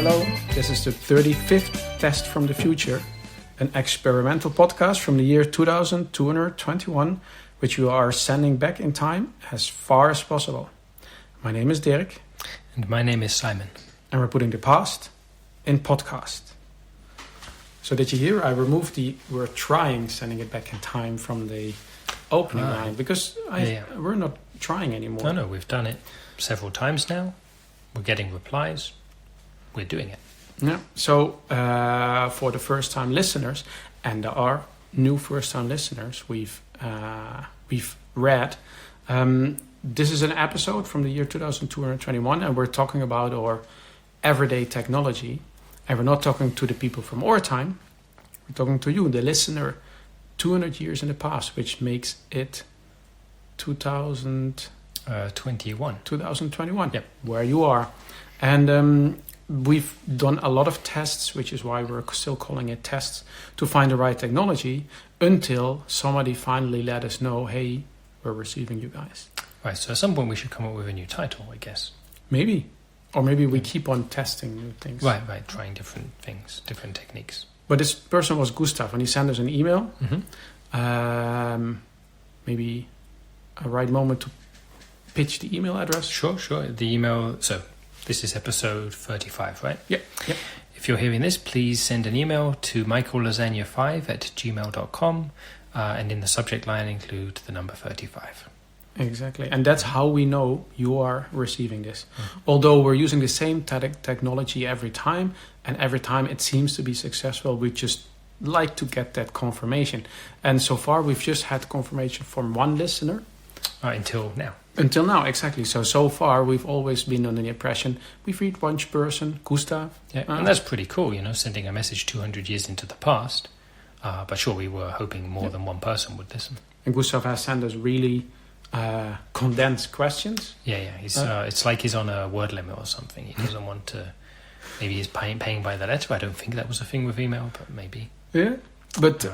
hello. This is the 35th Test from the Future, an experimental podcast from the year 2221, which we are sending back in time as far as possible. My name is Dirk. And my name is Simon. And we're putting the past in podcast. So did you hear? I removed we're trying sending it back in time from the opening line because we're not trying anymore. No, we've done it several times now. We're getting replies. We're doing it. Yeah. So for the first-time listeners, and there are new first-time listeners, we've read. This is an episode from the year 2221, and we're talking about our everyday technology. And we're not talking to the people from our time. We're talking to you, the listener, 200 years in the past, which makes it 2021. Yep. Where you are. And we've done a lot of tests, which is why we're still calling it tests, to find the right technology until somebody finally let us know, hey, we're receiving you guys. Right, so at some point we should come up with a new title, I guess. Maybe. Or maybe we keep on testing new things. Right, trying different things, different techniques. But this person was Gustav, and he sent us an email. Mm-hmm. Maybe a right moment to pitch the email address. Sure. The email, so this is episode 35, right? Yep. If you're hearing this, please send an email to michaellasagna5@gmail.com and in the subject line include the number 35. Exactly. And that's how we know you are receiving this. Mm-hmm. Although we're using the same technology every time, and every time it seems to be successful, we just like to get that confirmation. And so far, we've just had confirmation from one listener. Until now. Until now, exactly. So far, we've always been under the impression we've reached one person, Gustav. Yeah, and that's pretty cool, sending a message 200 years into the past. But sure, we were hoping more than one person would listen. And Gustav has sent us really condensed questions. Yeah. It's like he's on a word limit or something. He doesn't want to. Maybe he's paying by the letter. I don't think that was a thing with email, but maybe. Yeah, but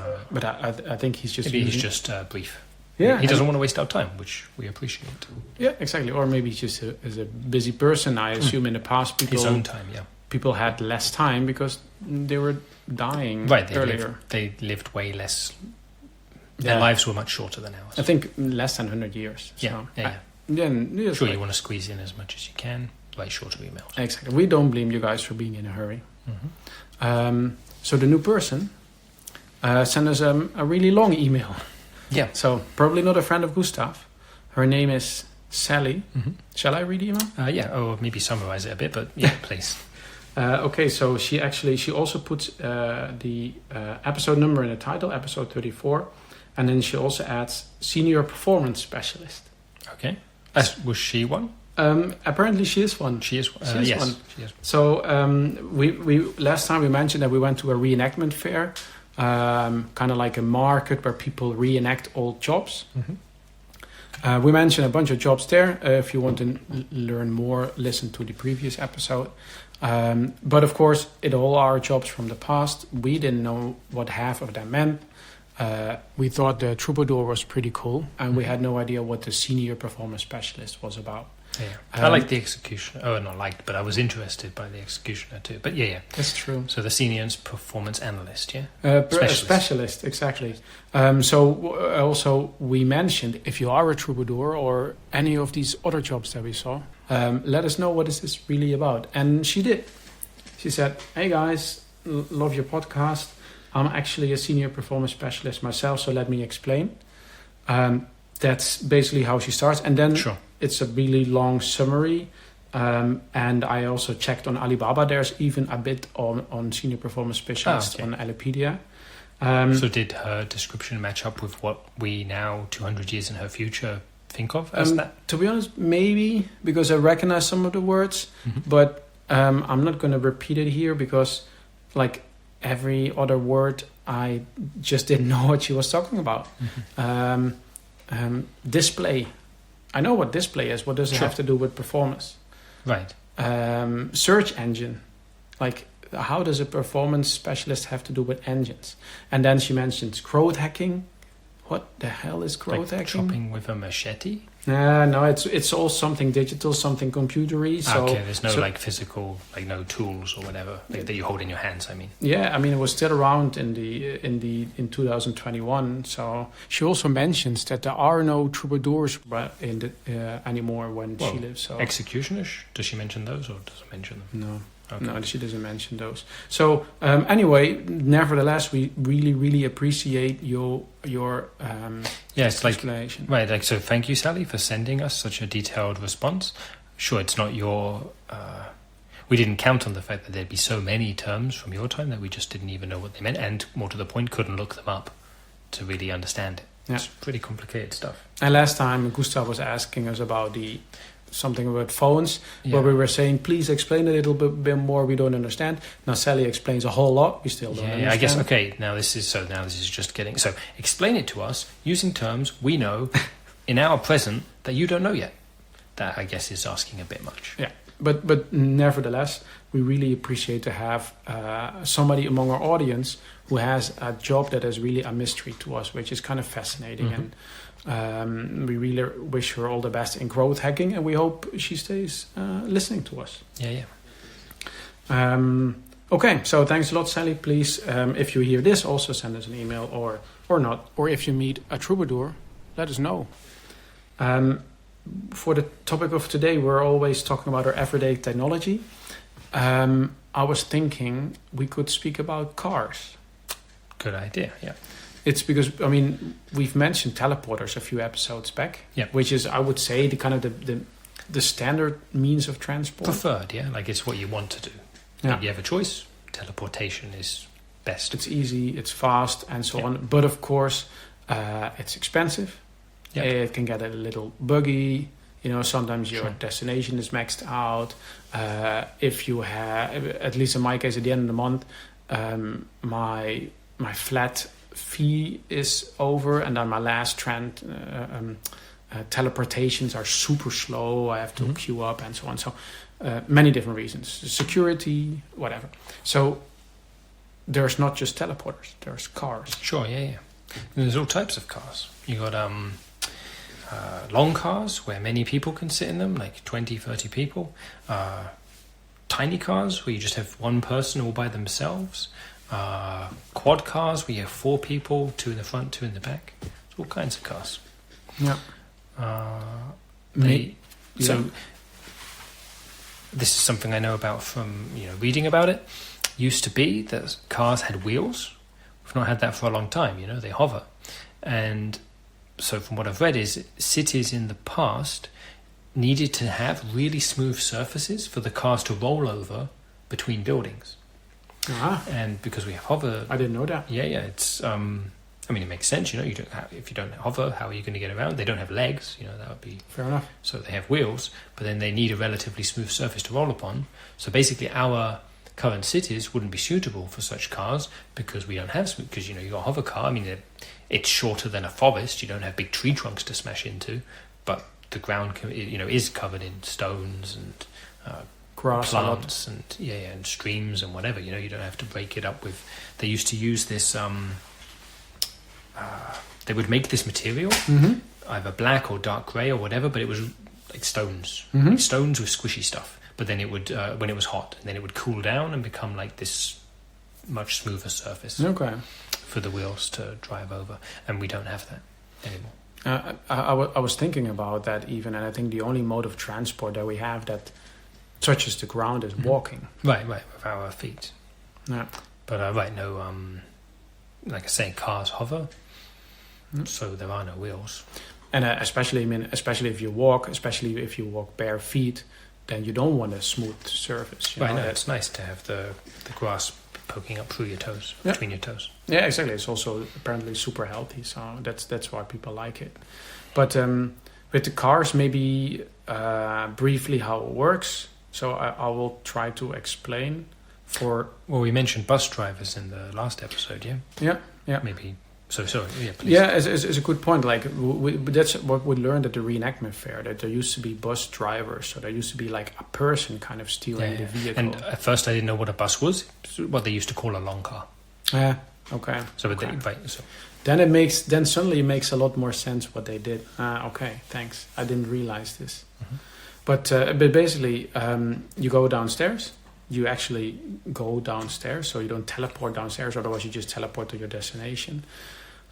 I think he's just. Maybe he's just brief. Yeah, he doesn't want to waste our time, which we appreciate. Yeah, exactly. Or maybe he's just is a busy person. I assume in the past his own time. Yeah, people had less time because they were dying earlier. They lived way less. Their lives were much shorter than ours. I think less than 100 years. Yeah. Then you want to squeeze in as much as you can, like shorter emails. Exactly. We don't blame you guys for being in a hurry. Mm-hmm. So the new person sent us a really long email. Yeah. So probably not a friend of Gustav. Her name is Sally. Mm-hmm. Shall I read the email? Yeah. Or maybe summarize it a bit, but yeah, please. Okay, so she also puts the episode number in the title, episode 34. And then she also adds senior performance specialist. Okay. Was she one? Apparently she is one. She is one. Yes. One. She is. So we last time we mentioned that we went to a reenactment fair, kind of like a market where people reenact old jobs. Mm-hmm. We mentioned a bunch of jobs there. If you want to learn more, listen to the previous episode. But of course, it all are jobs from the past. We didn't know what half of them meant. We thought the troubadour was pretty cool, and we had no idea what the senior performance specialist was about. Yeah, I liked the executioner. Oh, not liked, but I was interested by the executioner too. But yeah, that's true. So the senior performance analyst, yeah, specialist, exactly. So also we mentioned if you are a troubadour or any of these other jobs that we saw, let us know what is this really about. And she did. She said, "Hey guys, love your podcast. I'm actually a senior performance specialist myself, so let me explain." That's basically how she starts. And then it's a really long summary. And I also checked on Alibaba. There's even a bit on senior performance specialist on Alipedia. So did her description match up with what we now, 200 years in her future, think of as that? To be honest, maybe, because I recognize some of the words. Mm-hmm. But I'm not going to repeat it here because, like, every other word, I just didn't know what she was talking about. Mm-hmm. Display. I know what display is. What does it have to do with performance? Right. Search engine. Like, how does a performance specialist have to do with engines? And then she mentions crowd hacking, what the hell is growth Like hacking? chopping with a machete? No, it's all something digital, something computery. So, Okay, there's no like physical, like no tools or whatever like, that you hold in your hands. I mean, yeah, I mean it was still around in 2021. So she also mentions that there are no troubadours anymore when she lives. So executioners. Does she mention those or doesn't mention them? no. Okay. No, she doesn't mention those. So anyway, nevertheless, we really appreciate your it's like explanation. right. Like so, thank you, Sally, for sending us such a detailed response. Sure, it's not your. We didn't count on the fact that there'd be so many terms from your time that we just didn't even know what they meant, and more to the point, couldn't look them up to really understand it. Yeah. It's pretty complicated stuff. And last time, Gustav was asking us about something about phones, where we were saying, please explain a little bit more. We don't understand. Now Sally explains a whole lot. We still don't understand. I guess okay. Now this is just getting. So explain it to us using terms we know in our present that you don't know yet. That I guess is asking a bit much. Yeah, but nevertheless, we really appreciate to have somebody among our audience who has a job that is really a mystery to us, which is kind of fascinating. And we really wish her all the best in growth hacking, and we hope she stays listening to us. Yeah. Okay, so thanks a lot, Sally. Please, if you hear this, also send us an email or not. Or if you meet a troubadour, let us know. For the topic of today, we're always talking about our everyday technology. I was thinking we could speak about cars. Good idea. Yeah. It's because, I mean, we've mentioned teleporters a few episodes back, which is, I would say, the kind of the standard means of transport. Preferred, yeah. Like it's what you want to do. Yeah. If you have a choice, teleportation is best. It's easy, it's fast, and so on. But of course, it's expensive. Yeah. It can get a little buggy. You know, sometimes your destination is maxed out. If you have, at least in my case, at the end of the month, my flat fee is over, and then my last teleportations are super slow. I have to queue up and so on. So many different reasons, security, whatever. So there's not just teleporters, there's cars. Sure, yeah. There's all types of cars. You got long cars where many people can sit in them, like 20, 30 people. Tiny cars where you just have one person all by themselves. Quad cars where you have 4 people, 2 in the front, 2 in the back. It's all kinds of cars. Yeah. So this is something I know about from reading about it. Used to be that cars had wheels. We've not had that for a long time. They hover, and so from what I've read is cities in the past needed to have really smooth surfaces for the cars to roll over between buildings. And because we have hover, I didn't know that. Yeah, it's. I mean, it makes sense. You don't have, if you don't hover, how are you going to get around? They don't have legs. That would be fair enough. So they have wheels, but then they need a relatively smooth surface to roll upon. So basically, our current cities wouldn't be suitable for such cars because we don't have smooth. Because you got a hover car. I mean, it's shorter than a forest. You don't have big tree trunks to smash into, but the ground is covered in stones and grass, plants, and and streams and whatever. You don't have to break it up with. They used to use this. They would make this material, either black or dark grey or whatever, but it was like stones, like stones with squishy stuff. But then it would, when it was hot, and then it would cool down and become like this much smoother surface for the wheels to drive over. And we don't have that anymore. I was thinking about that even, and I think the only mode of transport that we have that touches the ground is walking. Right, with our feet. Yeah. But no, like I say, cars hover, so there are no wheels. And especially if you walk bare feet, then you don't want a smooth surface. No, it's nice to have the grass poking up through your toes, between your toes. Yeah, exactly. It's also apparently super healthy, so that's why people like it. But with the cars, maybe briefly how it works. So I will try to explain. We mentioned bus drivers in the last episode, yeah. Maybe. So please. Yeah, it's a good point. Like that's what we learned at the reenactment fair, that there used to be bus drivers. So there used to be like a person kind of steering the vehicle. And at first I didn't know what a bus was. What they used to call a long car. Yeah. Okay. So, Okay. so Then suddenly it makes a lot more sense what they did. Okay, thanks. I didn't realize this. Mhm. But basically, you go downstairs. You actually go downstairs, so you don't teleport downstairs. Otherwise, you just teleport to your destination.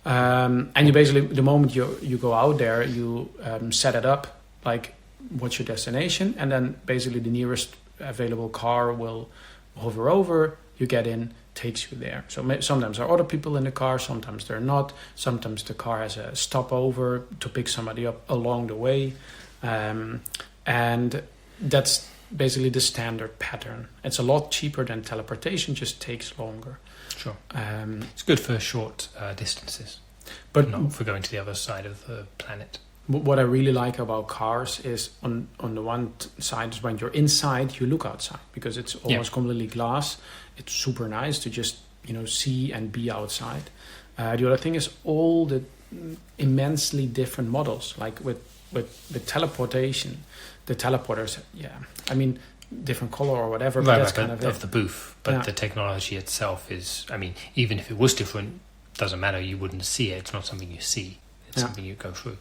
And you basically, the moment you go out there, you set it up like what's your destination, and then basically the nearest available car will hover over. You get in, takes you there. So sometimes there are other people in the car, sometimes they're not. Sometimes the car has a stopover to pick somebody up along the way, and that's basically the standard pattern. It's a lot cheaper than teleportation, just takes longer. Sure. It's good for short distances, but not for going to the other side of the planet. What I really like about cars is on the one side is when you're inside, you look outside because it's almost completely glass. It's super nice to just see and be outside. The other thing is all the immensely different models. Like with teleportation, the teleporters, I mean different color or whatever. But that's kind of the booth. But the technology itself is, I mean, even if it was different, doesn't matter. You wouldn't see it. It's not something you see. It's something you go through.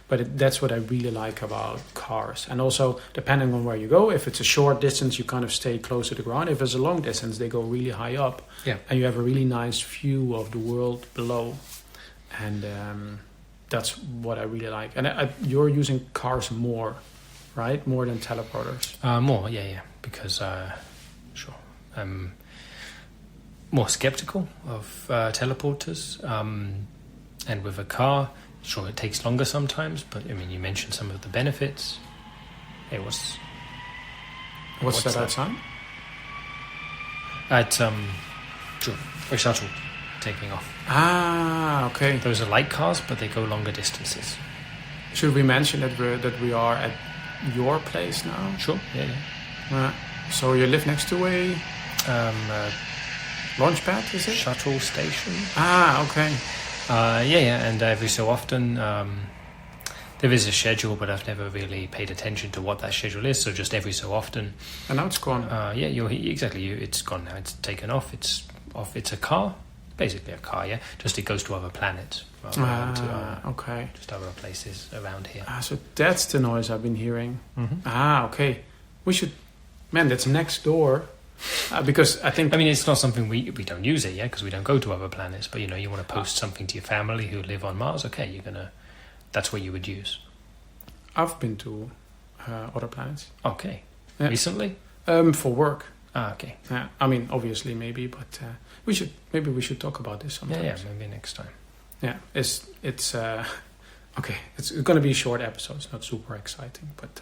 But that's what I really like about cars. And also, depending on where you go, if it's a short distance, you kind of stay close to the ground. If it's a long distance, they go really high up. Yeah. And you have a really nice view of the world below. And that's what I really like. And you're using cars more, right? More than teleporters. More, yeah. Because, sure. I'm more skeptical of teleporters. And with a car... Sure, it takes longer sometimes, but I mean, you mentioned some of the benefits. Hey, what's that outside? Sure, a shuttle taking off. Ah, okay. Those are light cars, but they go longer distances. Should we mention that we are at your place now? Sure, yeah. So you live next to a launch pad, is it? Shuttle station. Ah, okay. And every so often there is a schedule, but I've never really paid attention to what that schedule is. So just every so often. And now it's gone. It's gone now. It's taken off. It's off. It's a car, basically a car. Yeah, just it goes to other planets rather than to okay. just other places around here. So that's the noise I've been hearing. Mm-hmm. Okay. We should. Man, that's next door. Because I think... I mean, it's not something we don't use it, because we don't go to other planets. But, you want to post something to your family who live on Mars. Okay, that's what you would use. I've been to other planets. Okay. Yeah. Recently? For work. Okay. Yeah, I mean, obviously, maybe, but we should talk about this sometime. Yeah, maybe next time. Yeah, it's okay. It's going to be a short episode. It's not super exciting, but...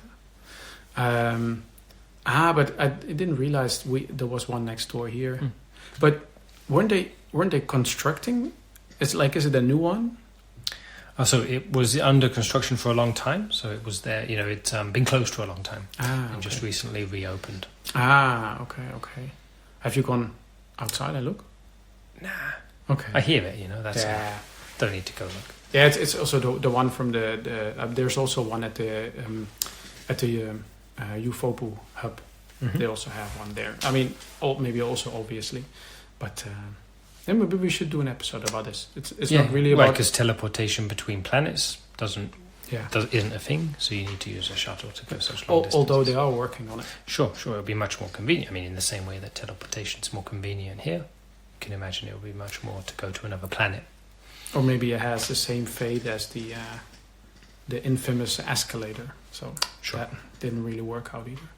but I didn't realize there was one next door here. But weren't they constructing? Is it a new one? So it was under construction for a long time. So it was there. It's been closed for a long time, and just recently reopened. Okay. Have you gone outside and look? Nah. Okay. I hear it. That's don't need to go look. Yeah, it's also the one from the there's also one at the UFOPU hub. Mm-hmm. They also have one there. I mean, maybe also obviously, but then maybe we should do an episode about this. It's not really about because teleportation between planets isn't a thing. So you need to use a shuttle to go such long distances. Although they are working on it. Sure, it'll be much more convenient. I mean, in the same way that teleportation is more convenient here, you can imagine it will be much more to go to another planet. Or maybe it has the same fate as the infamous escalator. So that didn't really work out either.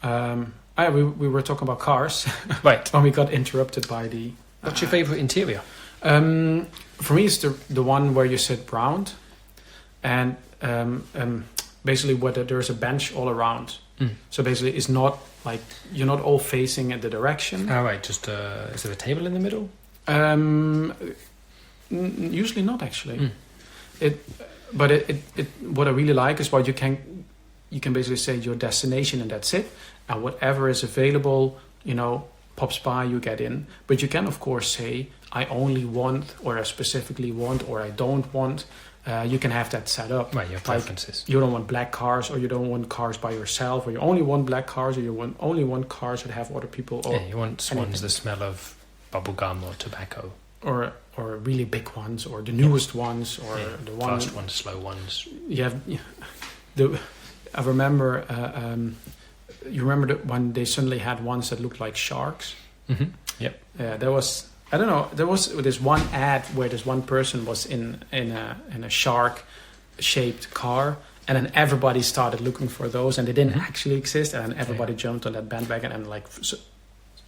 No. We were talking about cars, right? When we got interrupted by the. What's your favorite interior? For me, it's the one where you sit round, and basically where there's a bench all around. So basically, it's not like you're not all facing in the direction. Oh, right. Just is there a table in the middle? Usually not actually. But what I really like is what you can basically say your destination and that's it. And whatever is available, pops by, you get in. But you can, of course, say, I only want, or I specifically want, or I don't want. You can have that set up. Right, your preferences. You don't want black cars, or you don't want cars by yourself, or you only want black cars, or only want cars that have other people. Or you want ones that smell of bubblegum or tobacco. or really big ones, or the newest ones, or the fast ones, slow ones. I remember. You remember when they suddenly had ones that looked like sharks? Mm-hmm. Yep. Yeah, there was. I don't know. There was this one ad where this one person was in a shark-shaped car, and then everybody started looking for those, and they didn't actually exist, and then everybody jumped on that bandwagon, and like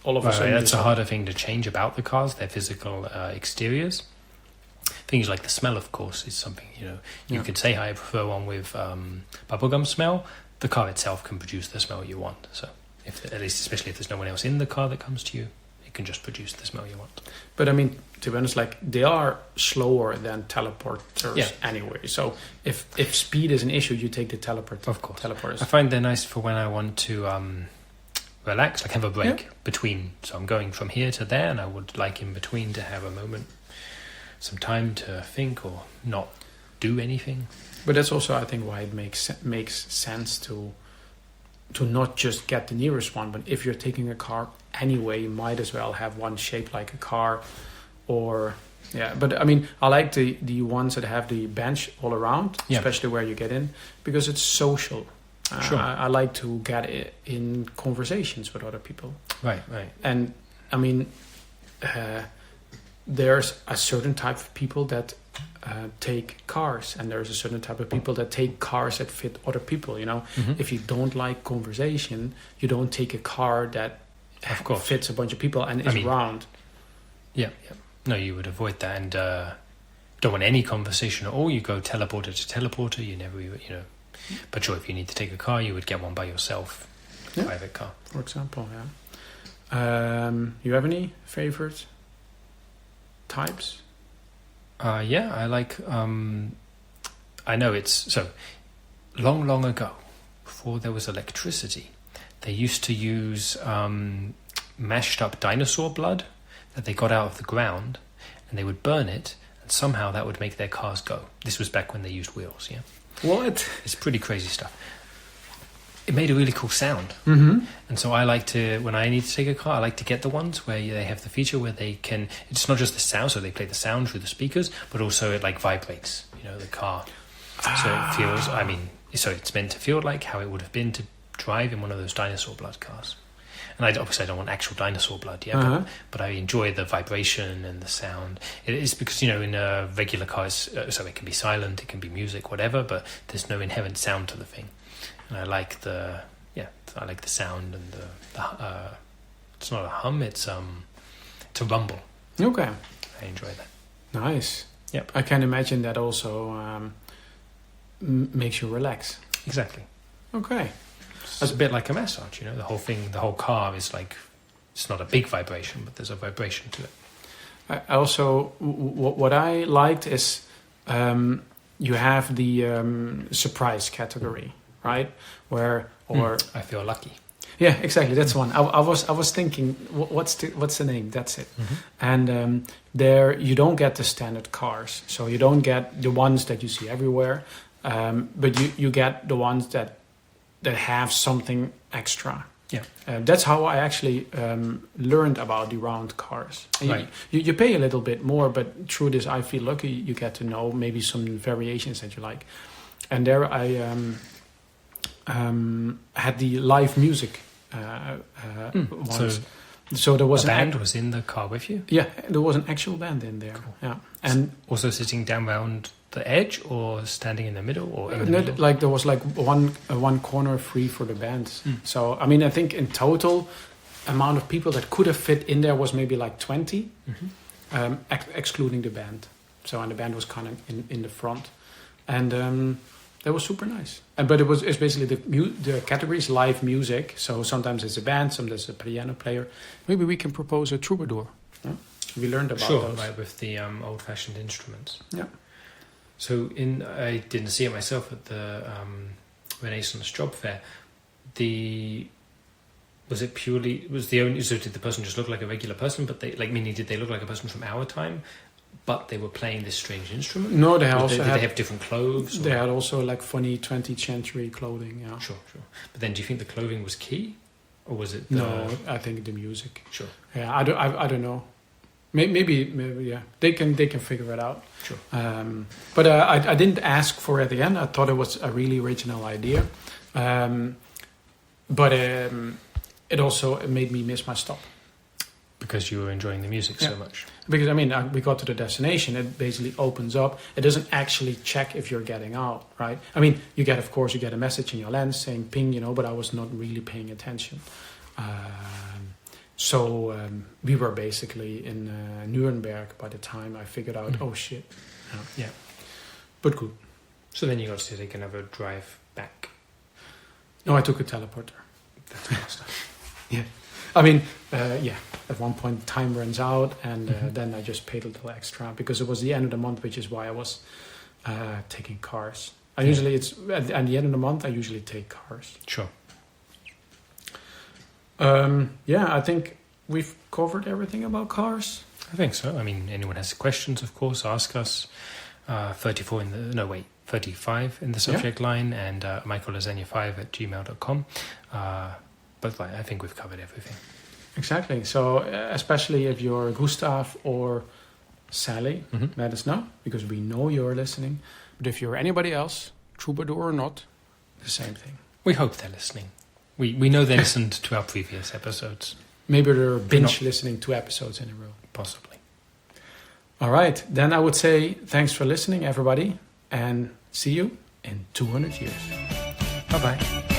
all of a sudden. That's a harder thing to change about the cars, their physical exteriors. Things like the smell, of course, is something, you could say, I prefer one with bubblegum smell. The car itself can produce the smell you want. So, at least especially if there's no one else in the car that comes to you, it can just produce the smell you want. But I mean, to be honest, like they are slower than teleporters anyway. So if speed is an issue, you take the teleporters. Of course. Teleporters. I find they're nice for when I want to relax, like have a break between. So I'm going from here to there, and I would like in between to have a moment, some time to think or not do anything. But that's also, I think, why it makes sense to not just get the nearest one, but if you're taking a car anyway, you might as well have one shaped like a car, or But I mean, I like the ones that have the bench all around, especially where you get in, because it's social. Sure. I like to get in conversations with other people. Right. And I mean, there's a certain type of people that take cars, and there's a certain type of people that take cars that fit other people. If you don't like conversation, you don't take a car that fits a bunch of people and is round. Yeah. No, you would avoid that, and don't want any conversation at all. You go teleporter to teleporter. You never, But sure, if you need to take a car, you would get one by yourself, private car, for example. Yeah. You have any favorite types? I like. I know it's so long ago, before there was electricity. They used to use mashed up dinosaur blood that they got out of the ground, and they would burn it, and somehow that would make their cars go. This was back when they used wheels. Yeah. What? It's pretty crazy stuff. It made a really cool sound. Mm-hmm. And so I like to, when I need to take a car, I like to get the ones where they have the feature where they can, it's not just the sound, so they play the sound through the speakers, but also it like vibrates, the car. So it feels, so it's meant to feel like how it would have been to drive in one of those dinosaur blood cars. And obviously I don't want actual dinosaur blood, but I enjoy the vibration and the sound. It is because, in a regular car, so it can be silent, it can be music, whatever, but there's no inherent sound to the thing. And I like the sound and the it's not a hum, it's a rumble. Okay. I enjoy that. Nice. Yep. I can imagine that also makes you relax. Exactly. Okay. It's a bit like a massage, the whole thing, the whole car is like, it's not a big vibration, but there's a vibration to it. I also, what I liked is you have the surprise category, right? I feel lucky. Yeah, exactly. That's one. I was thinking, what's the name? That's it. Mm-hmm. And there you don't get the standard cars, so you don't get the ones that you see everywhere, but you get the ones that have something extra. Yeah, that's how I actually learned about the round cars. And right. You pay a little bit more, but through this, I feel lucky. You get to know maybe some variations that you like. And there, I had the live music ones. So there was a band was in the car with you. Yeah, there was an actual band in there. Cool. Yeah, and also sitting down around the edge, or standing in the middle, or in the middle? Like there was like one corner free for the bands. So I think in total amount of people that could have fit in there was maybe like 20, excluding the band. So and the band was kind of in the front, and that was super nice. But it's basically the categories live music. So sometimes it's a band, sometimes it's a piano player. Maybe we can propose a troubadour. Yeah? We learned about those. Right, with the old-fashioned instruments. Yeah. So I didn't see it myself at the Renaissance job fair. Did the person just look like a regular person, but did they look like a person from our time, but they were playing this strange instrument? No, did they have different clothes? They had also like funny 20th century clothing. Yeah. Sure. But then, do you think the clothing was key, or was it? No, I think the music. Sure. Yeah, I don't know. Maybe, yeah. They can figure it out. Sure. But I didn't ask for it at the end. I thought it was a really original idea. But it also made me miss my stop. Because you were enjoying the music so much. Because, we got to the destination. It basically opens up. It doesn't actually check if you're getting out, right? You get a message in your lens saying ping, but I was not really paying attention. So we were basically in Nuremberg by the time I figured out, oh shit. Yeah. But good. So then you got to take another drive back. No, I took a teleporter. That's faster. Yeah. At one point time runs out and then I just paid a little extra because it was the end of the month, which is why I was taking cars. Usually it's at the end of the month, I usually take cars. Sure. I think we've covered everything about cars. I think so. Anyone has questions, of course, ask us. 35 in the subject line and michaellasagna5@gmail.com. But I think we've covered everything. Exactly. So especially if you're Gustav or Sally, let us know because we know you're listening. But if you're anybody else, troubadour or not, the same thing. We hope they're listening. We know they listened to our previous episodes. Maybe they're binge listening 2 episodes in a row. Possibly. All right. Then I would say thanks for listening, everybody. And see you in 200 years. Bye-bye.